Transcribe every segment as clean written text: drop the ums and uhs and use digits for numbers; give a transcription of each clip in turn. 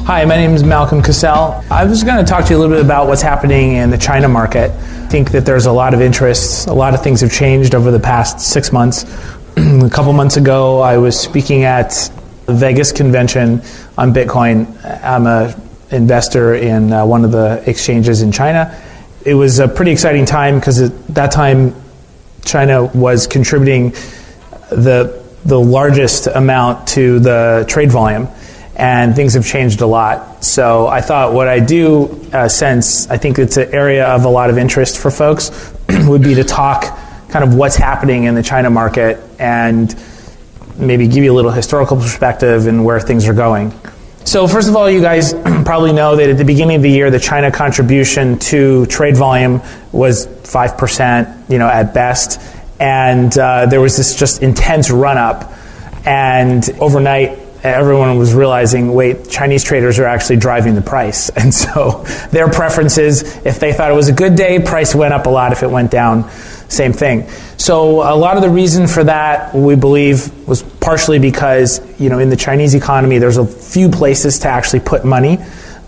Hi, my name is Malcolm CasSelle. I was going to talk to you a little bit about what's happening in the China market. I think that there's a lot of interest. A lot of things have changed over the past 6 months. A couple months ago, I was speaking at the Vegas convention on Bitcoin. I'm an investor in one of the exchanges in China. It was a pretty exciting time because at that time, China was contributing the largest amount to the trade volume. And things have changed a lot. So I thought what I do, since I think it's an area of a lot of interest for folks, would be to talk kind of what's happening in the China market and maybe give you a little historical perspective and where things are going. So first of all, you guys probably know that at the beginning of the year, the China contribution to trade volume was 5%, at best. And there was this just intense run-up. And overnight, everyone was realizing, wait, Chinese traders are actually driving the price. And so their preferences, if they thought it was a good day, price went up a lot. If it went down, same thing. So a lot of the reason for that, we believe, was partially because, in the Chinese economy, there's a few places to actually put money.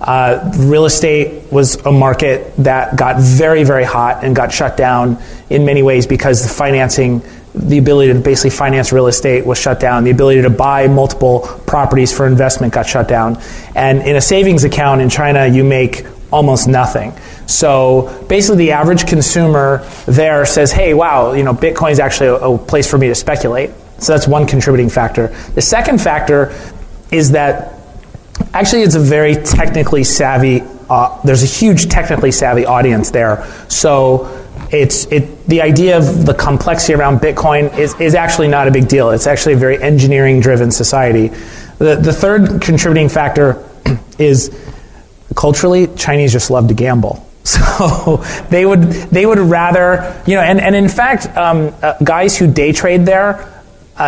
Real estate was a market that got very, very hot and got shut down in many ways because the ability to basically finance real estate was shut down. The ability to buy multiple properties for investment got shut down. And in a savings account in China, you make almost nothing. So basically the average consumer there says, hey, wow, Bitcoin is actually a place for me to speculate. So that's one contributing factor. The second factor is that actually it's a very technically savvy, there's a huge technically savvy audience there. So the idea of the complexity around Bitcoin is actually not a big deal. It's actually a very engineering-driven society. The third contributing factor is culturally, Chinese just love to gamble. So they would rather, and in fact, guys who day trade there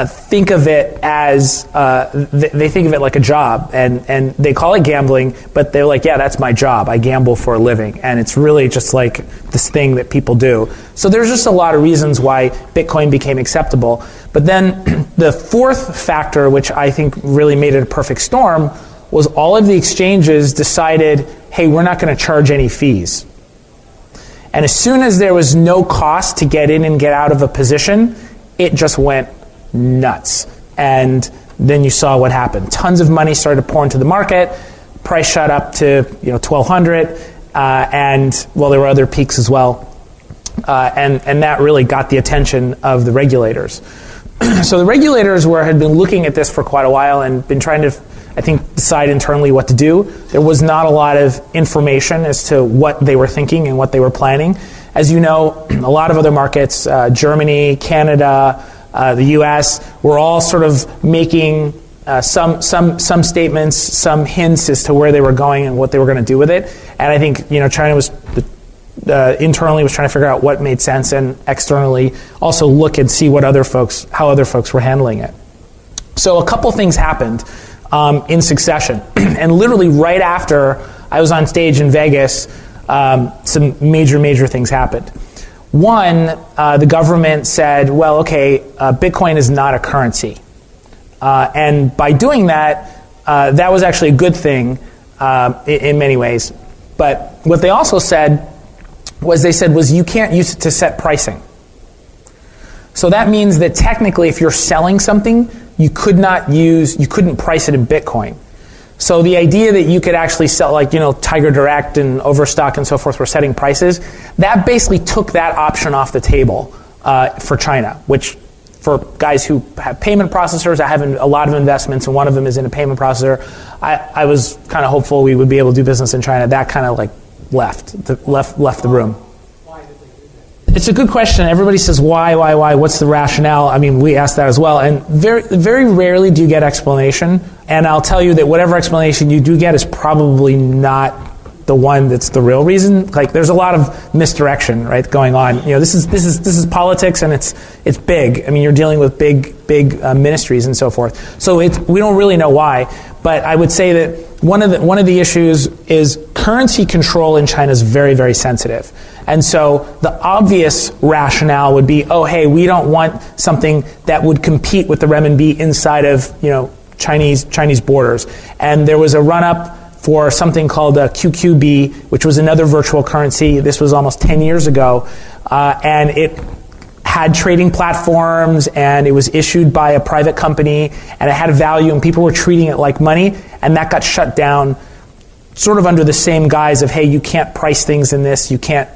think of it as, they think of it like a job, and they call it gambling, but they're like, yeah, that's my job. I gamble for a living. And it's really just like this thing that people do. So there's just a lot of reasons why Bitcoin became acceptable. But then the fourth factor, which I think really made it a perfect storm, was all of the exchanges decided, hey, we're not going to charge any fees. And as soon as there was no cost to get in and get out of a position, it just went nuts. And then you saw what happened. Tons of money started to pour into the market. Price shot up to 1,200, and there were other peaks as well. And that really got the attention of the regulators. So the regulators had been looking at this for quite a while and been trying to, I think, decide internally what to do. There was not a lot of information as to what they were thinking and what they were planning. As you know, a lot of other markets, Germany, Canada, the U.S., were all sort of making some statements, some hints as to where they were going and what they were going to do with it. And I think China was internally was trying to figure out what made sense, and externally also look and see how other folks were handling it. So a couple things happened in succession, and literally right after I was on stage in Vegas, some major things happened. One, the government said, well, okay, Bitcoin is not a currency. And by doing that, that was actually a good thing in many ways. But what they also said was you can't use it to set pricing. So that means that technically if you're selling something, you couldn't price it in Bitcoin. So the idea that you could actually sell, Tiger Direct and Overstock and so forth were setting prices, that basically took that option off the table for China, which for guys who have payment processors, I have a lot of investments, and one of them is in a payment processor. I was kind of hopeful we would be able to do business in China. That kind of left the room. It's a good question. Everybody says, why? What's the rationale? I mean, we ask that as well. And very, very rarely do you get explanation. And I'll tell you that whatever explanation you do get is probably not the one that's the real reason. There's a lot of misdirection, right, going on. This is politics, and it's big. I mean, you're dealing with big ministries and so forth. So we don't really know why. But I would say that one of the issues is currency control in China is very, very sensitive. And so the obvious rationale would be, oh, hey, we don't want something that would compete with the renminbi inside of Chinese borders. And there was a run-up for something called a QQB, which was another virtual currency. This was almost 10 years ago, and it had trading platforms, and it was issued by a private company, and it had a value, and people were treating it like money, and that got shut down sort of under the same guise of, hey, you can't price things in this, you can't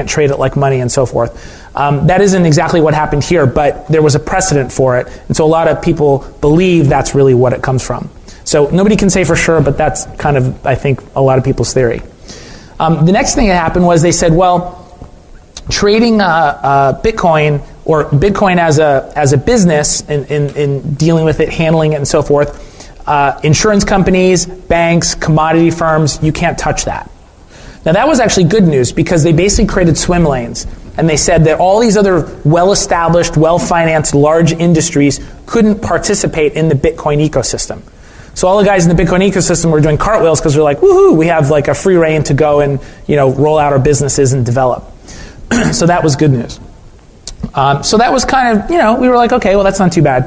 trade it like money, and so forth. That isn't exactly what happened here, but there was a precedent for it, and so a lot of people believe that's really what it comes from. So nobody can say for sure, but that's kind of, I think, a lot of people's theory. The next thing that happened was they said, well, trading Bitcoin, or Bitcoin as a business in dealing with it, handling it, and so forth, insurance companies, banks, commodity firms, you can't touch that. Now that was actually good news, because they basically created swim lanes, and they said that all these other well-established, well-financed, large industries couldn't participate in the Bitcoin ecosystem. So all the guys in the Bitcoin ecosystem were doing cartwheels because they're like, woohoo, we have like a free reign to go and roll out our businesses and develop. So that was good news. So that was kind of, we were like, okay, well, that's not too bad.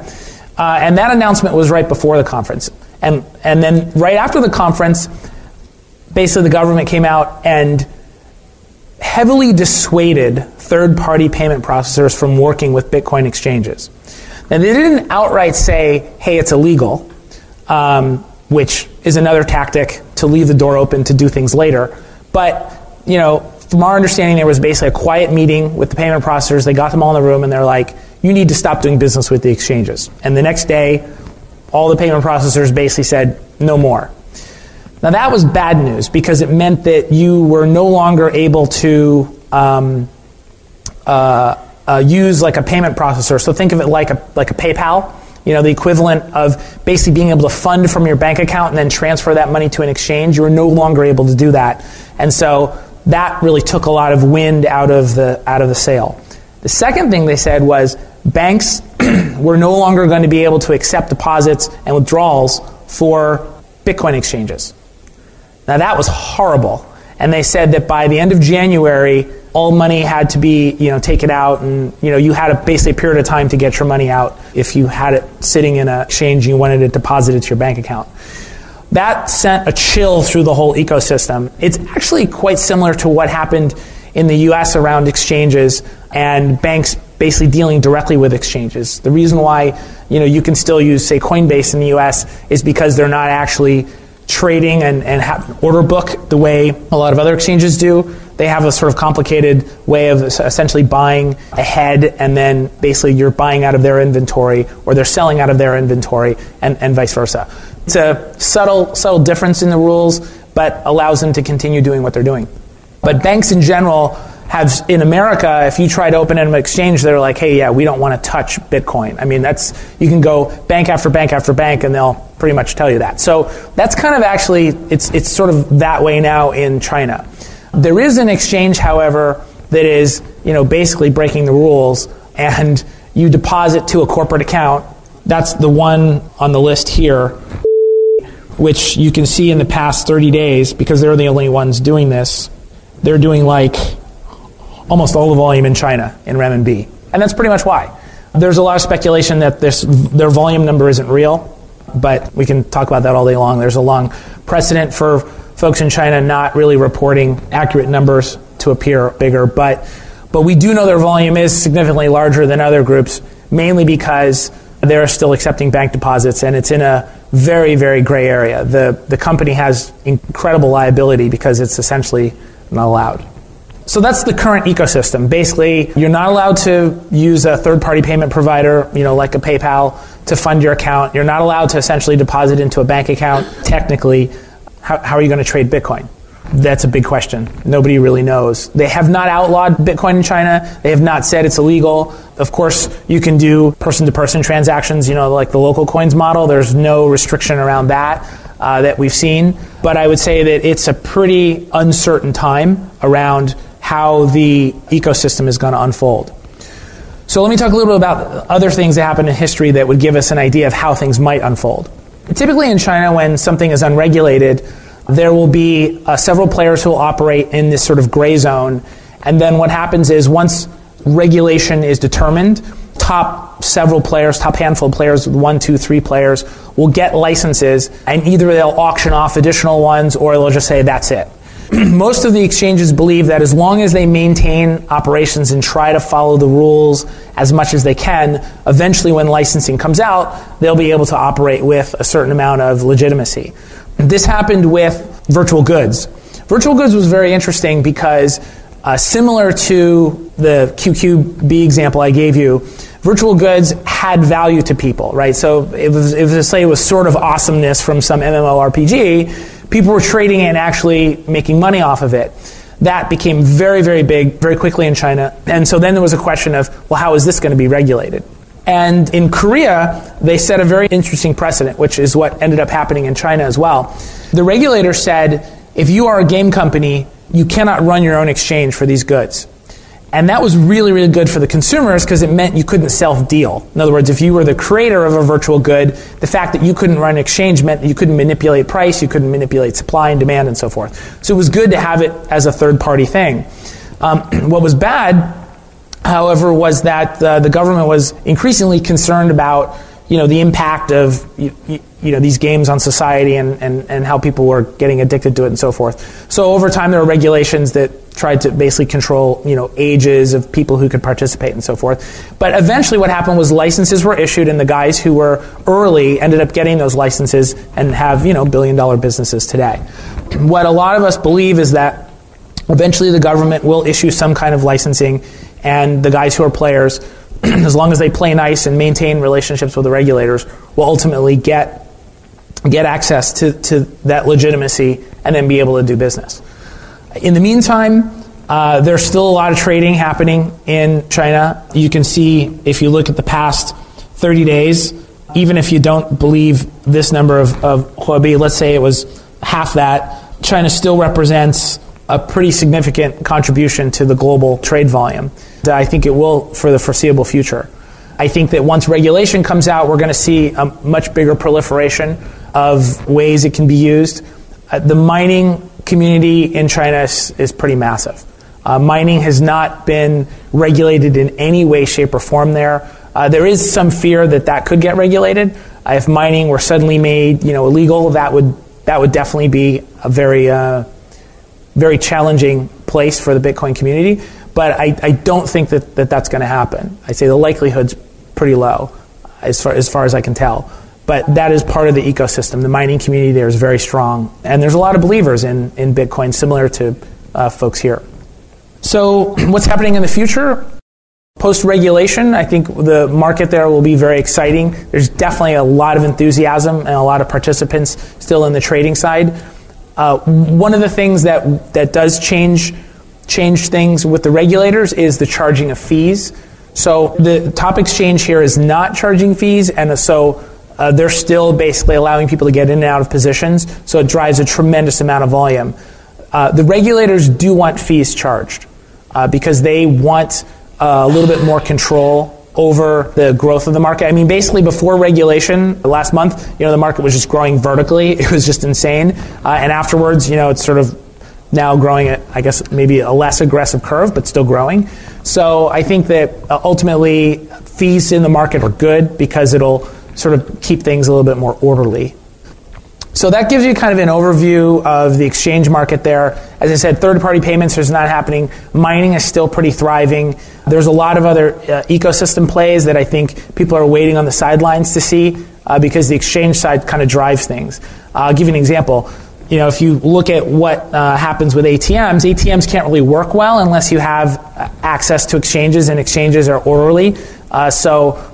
And that announcement was right before the conference. And then right after the conference, basically the government came out and heavily dissuaded third-party payment processors from working with Bitcoin exchanges. Now, they didn't outright say, hey, it's illegal, which is another tactic to leave the door open to do things later. But, from our understanding, there was basically a quiet meeting with the payment processors. They got them all in the room, and they're like, you need to stop doing business with the exchanges. And the next day, all the payment processors basically said, no more. Now, that was bad news, because it meant that you were no longer able to use like a payment processor. So think of it like a PayPal, the equivalent of basically being able to fund from your bank account and then transfer that money to an exchange. You were no longer able to do that. And so that really took a lot of wind out of the sail. The second thing they said was banks were no longer going to be able to accept deposits and withdrawals for Bitcoin exchanges. Now that was horrible. And they said that by the end of January, all money had to be, taken out, and you had basically a period of time to get your money out if you had it sitting in an exchange and you wanted it deposited to your bank account. That sent a chill through the whole ecosystem. It's actually quite similar to what happened in the US around exchanges and banks basically dealing directly with exchanges. The reason why you can still use, say, Coinbase in the US is because they're not actually trading and have an order book the way a lot of other exchanges do. They have a sort of complicated way of essentially buying ahead, and then basically you're buying out of their inventory or they're selling out of their inventory, and vice versa. It's a subtle difference in the rules, but allows them to continue doing what they're doing. But banks in general have, in America, if you try to open an exchange, they're like, hey, yeah, we don't want to touch Bitcoin. I mean, you can go bank after bank after bank, and they'll pretty much tell you that. So that's kind of actually, it's sort of that way now in China. There is an exchange, however, that is, basically breaking the rules, and you deposit to a corporate account. That's the one on the list here, which you can see in the past 30 days, because they're the only ones doing this. They're doing like almost all the volume in China in renminbi. And that's pretty much why. There's a lot of speculation that their volume number isn't real, but we can talk about that all day long. There's a long precedent for folks in China not really reporting accurate numbers to appear bigger, but we do know their volume is significantly larger than other groups, mainly because they're still accepting bank deposits, and it's in a very, very gray area. The company has incredible liability because it's essentially not allowed. So that's the current ecosystem. Basically, you're not allowed to use a third-party payment provider, like a PayPal, to fund your account. You're not allowed to essentially deposit into a bank account. Technically, how are you going to trade Bitcoin? That's a big question. Nobody really knows. They have not outlawed Bitcoin in China. They have not said it's illegal. Of course, you can do person-to-person transactions, like the local coins model. There's no restriction around that we've seen. But I would say that it's a pretty uncertain time around how the ecosystem is going to unfold. So let me talk a little bit about other things that happened in history that would give us an idea of how things might unfold. Typically in China, when something is unregulated, there will be several players who will operate in this sort of gray zone. And then what happens is once regulation is determined, top several players, top handful of players, 1, 2, 3 players, will get licenses, and either they'll auction off additional ones or they'll just say that's it. Most of the exchanges believe that as long as they maintain operations and try to follow the rules as much as they can, eventually when licensing comes out, they'll be able to operate with a certain amount of legitimacy. This happened with virtual goods. Virtual goods was very interesting because similar to the QQB example I gave you, virtual goods had value to people, right? So it was sort of awesomeness from some MMORPG. People were trading it and actually making money off of it. That became very, very big very quickly in China. And so then there was a question of, well, how is this going to be regulated? And in Korea, they set a very interesting precedent, which is what ended up happening in China as well. The regulator said, if you are a game company, you cannot run your own exchange for these goods. And that was really, really good for the consumers because it meant you couldn't self-deal. In other words, if you were the creator of a virtual good, the fact that you couldn't run an exchange meant that you couldn't manipulate price, you couldn't manipulate supply and demand, and so forth. So it was good to have it as a third-party thing. What was bad, however, was that the government was increasingly concerned about the impact of these games on society and how people were getting addicted to it and so forth. So over time there were regulations that tried to basically control ages of people who could participate and so forth. But eventually what happened was licenses were issued, and the guys who were early ended up getting those licenses and have billion-dollar businesses today. What a lot of us believe is that eventually the government will issue some kind of licensing, and the guys who are players, as long as they play nice and maintain relationships with the regulators, will ultimately get access to that legitimacy and then be able to do business. In the meantime, there's still a lot of trading happening in China. You can see, if you look at the past 30 days, even if you don't believe this number of Huobi, let's say it was half that, China still represents a pretty significant contribution to the global trade volume. I think it will for the foreseeable future. I think that once regulation comes out, we're going to see a much bigger proliferation of ways it can be used. The mining community in China is pretty massive. Mining has not been regulated in any way, shape, or form there. There is some fear that could get regulated. If mining were suddenly made illegal, that would definitely be a very challenging place for the Bitcoin community. But I don't think that's going to happen. I say the likelihood's pretty low as far as I can tell. But that is part of the ecosystem. The mining community there is very strong. And there's a lot of believers in Bitcoin, similar to folks here. So what's happening in the future? Post-regulation, I think the market there will be very exciting. There's definitely a lot of enthusiasm and a lot of participants still in the trading side. One of the things that does change things with the regulators is the charging of fees. So the top exchange here is not charging fees, and so they're still basically allowing people to get in and out of positions, so it drives a tremendous amount of volume. The regulators do want fees charged because they want a little bit more control over the growth of the market. I mean, basically before regulation, last month, the market was just growing vertically. It was just insane. And afterwards, it's sort of now growing at, I guess, maybe a less aggressive curve, but still growing. So I think that ultimately fees in the market are good because it'll sort of keep things a little bit more orderly. So that gives you kind of an overview of the exchange market there. As I said, third-party payments is not happening. Mining is still pretty thriving. There's a lot of other ecosystem plays that I think people are waiting on the sidelines to see because the exchange side kind of drives things. I'll give you an example. If you look at what happens with ATMs can't really work well unless you have access to exchanges, and exchanges are orderly. So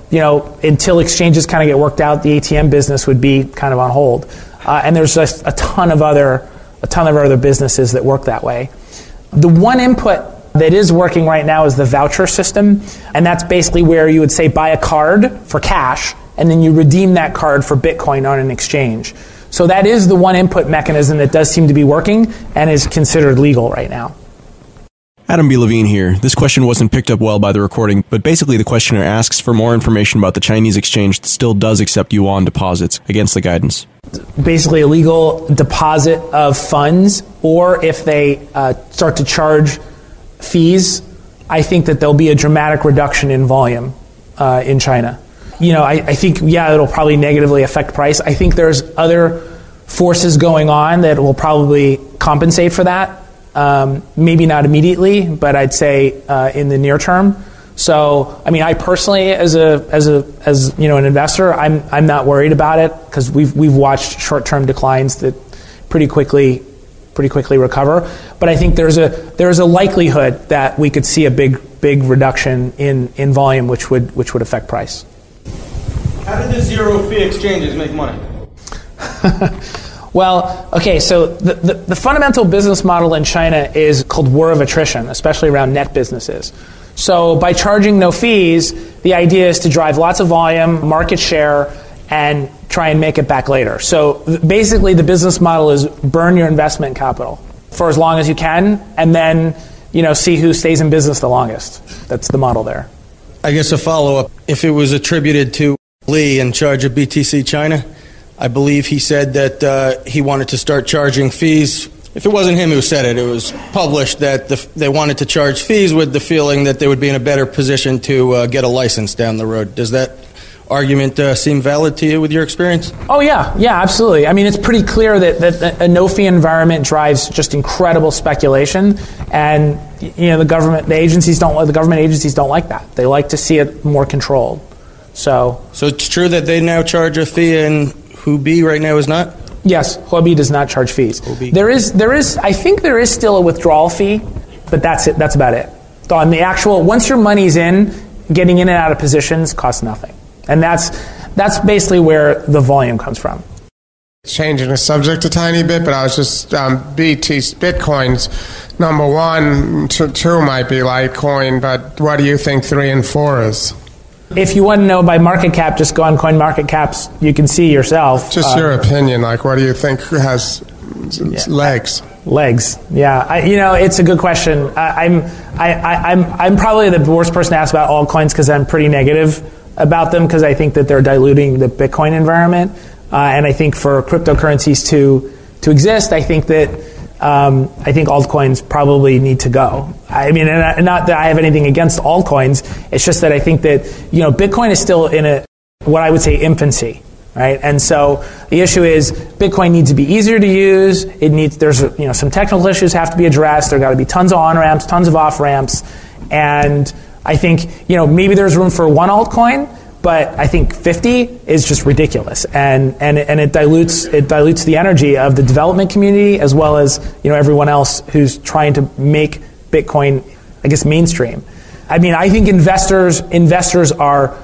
until exchanges kind of get worked out, the ATM business would be kind of on hold. And there's just a ton of other businesses that work that way. The one input that is working right now is the voucher system, and that's basically where you would say buy a card for cash, and then you redeem that card for Bitcoin on an exchange. So that is the one input mechanism that does seem to be working and is considered legal right now. Adam B. Levine here. This question wasn't picked up well by the recording, but basically the questioner asks for more information about the Chinese exchange that still does accept yuan deposits against the guidance. Basically a legal deposit of funds, or if they start to charge fees, I think that there'll be a dramatic reduction in volume in China. I think, it'll probably negatively affect price. I think there's other forces going on that will probably compensate for that. Maybe not immediately, but I'd say in the near term. So, I personally, as an investor, I'm not worried about it because we've watched short-term declines that pretty quickly recover. But I think there's a likelihood that we could see a big reduction in volume, which would affect price. How do the zero-fee exchanges make money? Well, okay, so the fundamental business model in China is called war of attrition, especially around net businesses. So by charging no fees, the idea is to drive lots of volume, market share, and try and make it back later. So basically the business model is burn your investment capital for as long as you can, and then see who stays in business the longest. That's the model there. I guess a follow-up. If it was attributed to Lee in charge of BTC China, I believe he said that he wanted to start charging fees. If it wasn't him who said it, it was published that they wanted to charge fees with the feeling that they would be in a better position to get a license down the road. Does that argument seem valid to you with your experience? Oh, yeah, absolutely. It's pretty clear that a no-fee environment drives just incredible speculation, and the government agencies don't like that. They like to see it more controlled. So it's true that they now charge a fee and Huobi right now is not? Yes, Huobi does not charge fees. I think there is still a withdrawal fee, but that's it. That's about it. So on the actual, once your money's in, getting in and out of positions costs nothing. And that's basically where the volume comes from. Changing the subject a tiny bit, but I was just Bitcoin's number 1, 2 might be Litecoin, but what do you think 3 and 4 is? If you want to know by market cap, just go on CoinMarketCap. You can see yourself. Just your opinion. What do you think has legs? Legs. Yeah. It's a good question. I'm probably the worst person to ask about altcoins because I'm pretty negative about them because I think that they're diluting the Bitcoin environment. And I think for cryptocurrencies to exist, I think altcoins probably need to go. And not that I have anything against altcoins. It's just that I think that Bitcoin is still in what I would say infancy, right? And so the issue is Bitcoin needs to be easier to use. There's some technical issues have to be addressed. There got to be tons of on ramps, tons of off ramps, and I think maybe there's room for one altcoin. But I think 50 is just ridiculous, and it dilutes the energy of the development community as well as everyone else who's trying to make Bitcoin, I guess, mainstream. I think investors are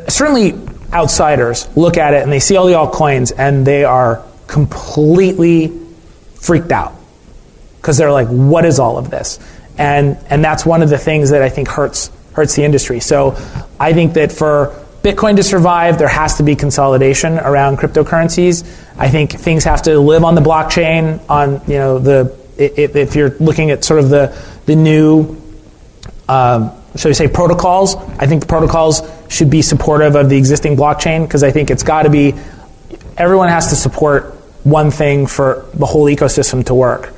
certainly outsiders look at it and they see all the altcoins and they are completely freaked out because they're like, what is all of this? And that's one of the things that I think hurts the industry. So I think that for Bitcoin to survive, there has to be consolidation around cryptocurrencies. I think things have to live on the blockchain. If you're looking at sort of the new, shall we say, protocols, I think the protocols should be supportive of the existing blockchain because I think it's got to be, everyone has to support one thing for the whole ecosystem to work.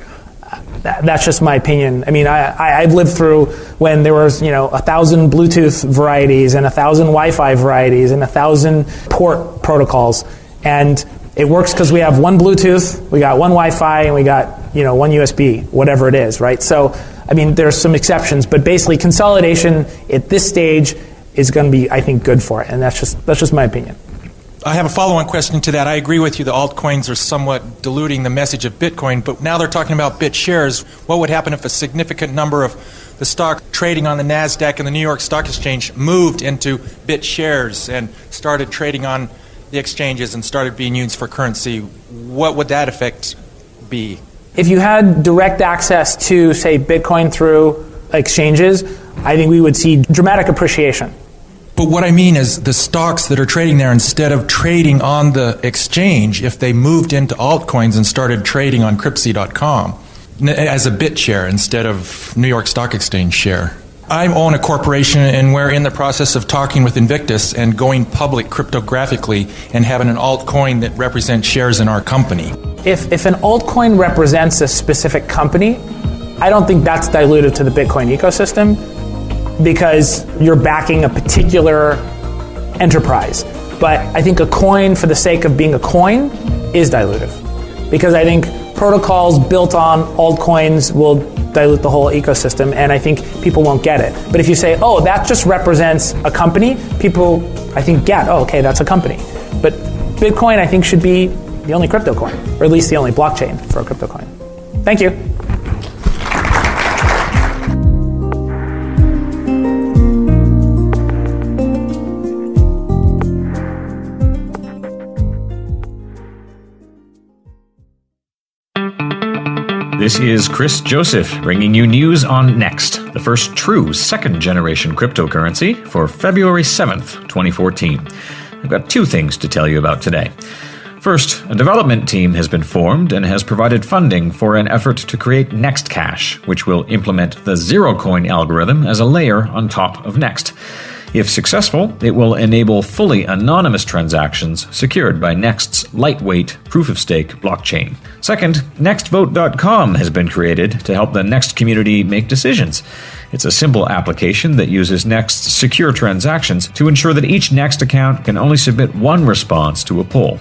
That's just my opinion. I've lived through when there was, 1,000 Bluetooth varieties and 1,000 Wi-Fi varieties and 1,000 port protocols. And it works because we have one Bluetooth, we got one Wi-Fi, and we got, one USB, whatever it is, right? So, there's some exceptions, but basically consolidation at this stage is going to be, I think, good for it. And that's just my opinion. I have a follow-on question to that. I agree with you. The altcoins are somewhat diluting the message of Bitcoin, but now they're talking about BitShares. What would happen if a significant number of the stock trading on the NASDAQ and the New York Stock Exchange moved into BitShares and started trading on the exchanges and started being used for currency? What would that effect be? If you had direct access to, say, Bitcoin through exchanges, I think we would see dramatic appreciation. But what I mean is the stocks that are trading there, instead of trading on the exchange, if they moved into altcoins and started trading on Cryptsy.com as a BitShare instead of New York Stock Exchange share. I own a corporation and we're in the process of talking with Invictus and going public cryptographically and having an altcoin that represents shares in our company. If an altcoin represents a specific company, I don't think that's dilutive to the Bitcoin ecosystem. because you're backing a particular enterprise. But I think a coin, for the sake of being a coin, is dilutive. Because I think protocols built on altcoins will dilute the whole ecosystem, and I think people won't get it. But if you say, oh, that just represents a company, people, I think, get, oh, okay, that's a company. But Bitcoin, I think, should be the only crypto coin, or at least the only blockchain for a crypto coin. Thank you. This is Chris Joseph bringing you news on Next, the first true second-generation cryptocurrency for February 7th, 2014. I've got two things to tell you about today. First, a development team has been formed and has provided funding for an effort to create NextCash, which will implement the zero-coin algorithm as a layer on top of Next. If successful, it will enable fully anonymous transactions secured by Next's lightweight proof-of-stake blockchain. Second, nextvote.com has been created to help the Next community make decisions. It's a simple application that uses Next's secure transactions to ensure that each Next account can only submit one response to a poll.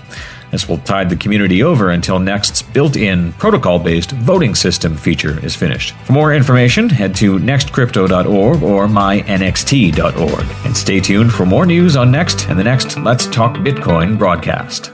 This will tide the community over until Next's built-in protocol-based voting system feature is finished. For more information, head to nextcrypto.org or mynxt.org. And stay tuned for more news on Next and the next Let's Talk Bitcoin broadcast.